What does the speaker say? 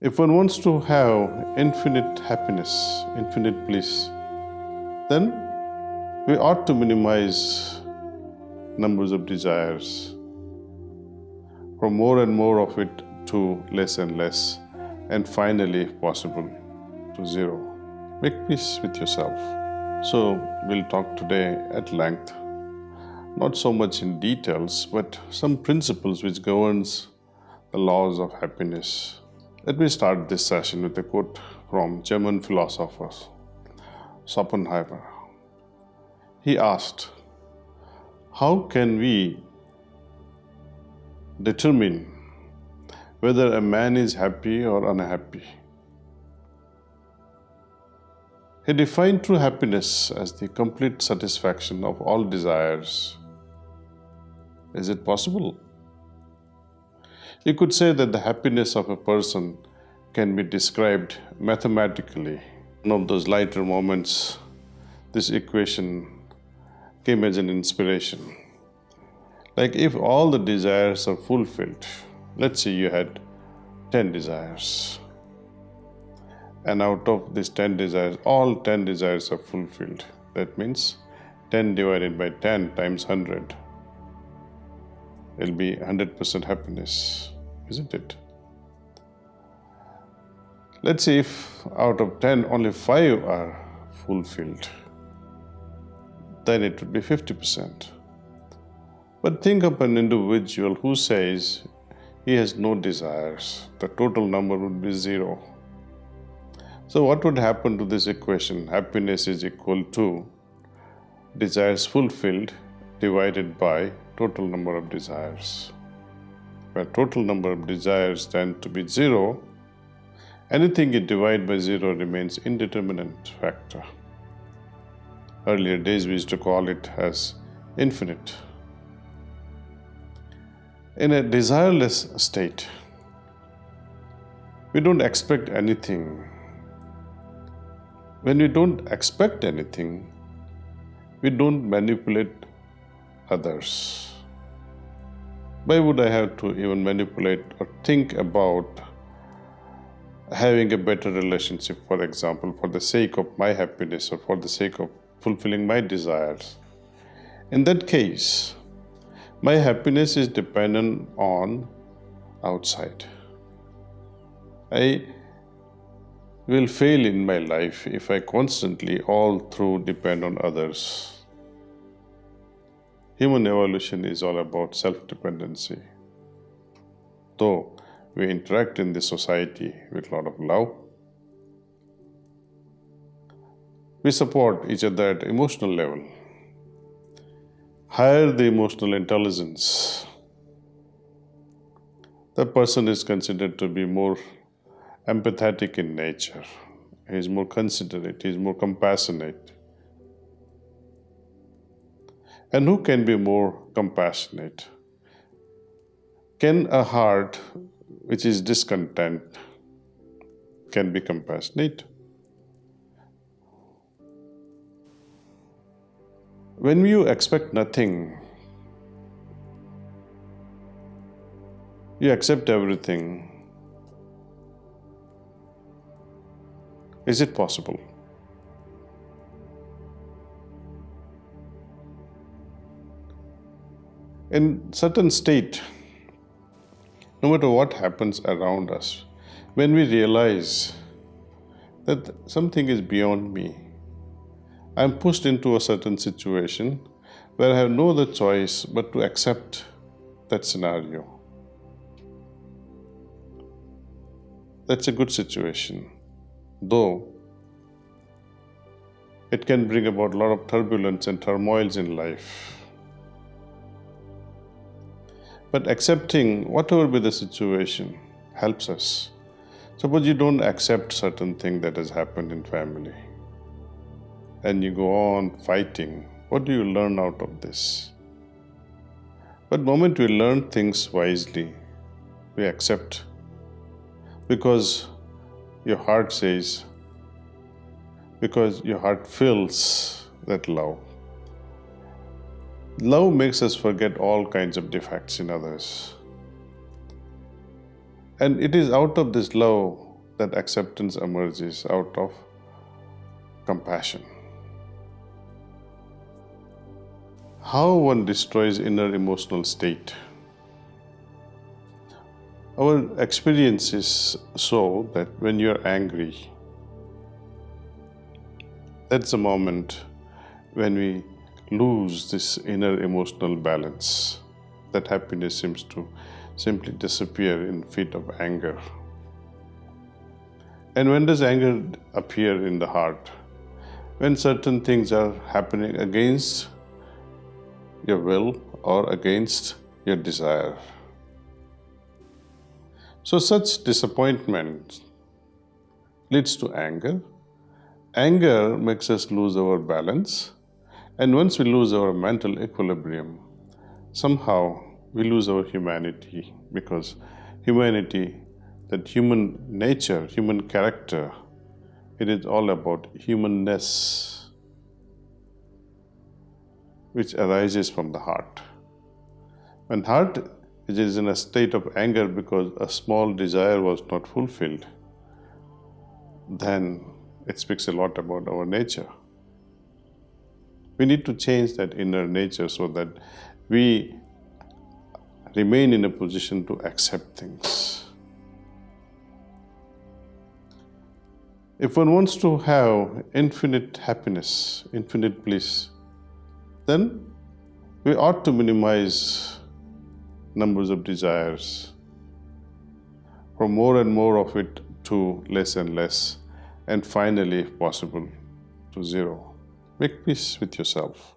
If one wants to have infinite happiness, infinite bliss, then we ought to minimize numbers of desires, from more and more of it to less and less, and finally, if possible, to zero. Make peace with yourself. So we'll talk today at length, not so much in details, but some principles which governs the laws of happiness. Let me start this session with a quote from German philosopher Schopenhauer. He asked, "How can we determine whether a man is happy or unhappy?" He defined true happiness as the complete satisfaction of all desires. Is it possible? You could say that the happiness of a person can be described mathematically. One of those lighter moments, this equation came as an inspiration. Like if all the desires are fulfilled, let's say you had 10 desires, and out of these 10 desires, all 10 desires are fulfilled. That means 10 divided by 10 times 100 will be 100% happiness, isn't it? Let's say if out of 10 only 5 are fulfilled, then it would be 50%. But think of an individual who says he has no desires. The total number would be 0. So what would happen to this equation? Happiness is equal to desires fulfilled divided by total number of desires. Where total number of desires tend to be 0, anything you divide by 0 remains indeterminate factor. Earlier days we used to call it as infinite. In a desireless state, we don't expect anything. When we don't expect anything, we don't manipulate others. Why would I have to even manipulate or think about having a better relationship, for example, for the sake of my happiness or for the sake of fulfilling my desires? In that case, my happiness is dependent on outside. I will fail in my life if I constantly all through depend on others. Human evolution is all about self-dependency. Though we interact in this society with a lot of love, we support each other at emotional level. Higher the emotional intelligence, the person is considered to be more empathetic in nature. He is more considerate, he is more compassionate. And who can be more compassionate? Can a heart which is discontent can be compassionate? When you expect nothing, you accept everything. Is it possible? In certain state, no matter what happens around us, when we realize that something is beyond me, I am pushed into a certain situation where I have no other choice but to accept that scenario. That's a good situation, though it can bring about a lot of turbulence and turmoils in life. But accepting whatever be the situation helps us. Suppose you don't accept certain thing that has happened in family, and you go on fighting. What do you learn out of this? But the moment we learn things wisely, we accept, because your heart says, because your heart feels that love. Love makes us forget all kinds of defects in others. And it is out of this love that acceptance emerges out of compassion. How one destroys inner emotional state. Our experience is so that when you're angry, that's the moment when we lose this inner emotional balance. That happiness seems to simply disappear in fit of anger. And when does anger appear in the heart? When certain things are happening against your will or against your desire. So such disappointment leads to anger. Anger makes us lose our balance. And once we lose our mental equilibrium, somehow we lose our humanity, because humanity, that human nature, human character, it is all about humanness, which arises from the heart. When heart is in a state of anger because a small desire was not fulfilled, then it speaks a lot about our nature. We need to change that inner nature so that we remain in a position to accept things. If one wants to have infinite happiness, infinite bliss, then we ought to minimize numbers of desires, from more and more of it to less and less, and finally, if possible, to zero. Make peace with yourself.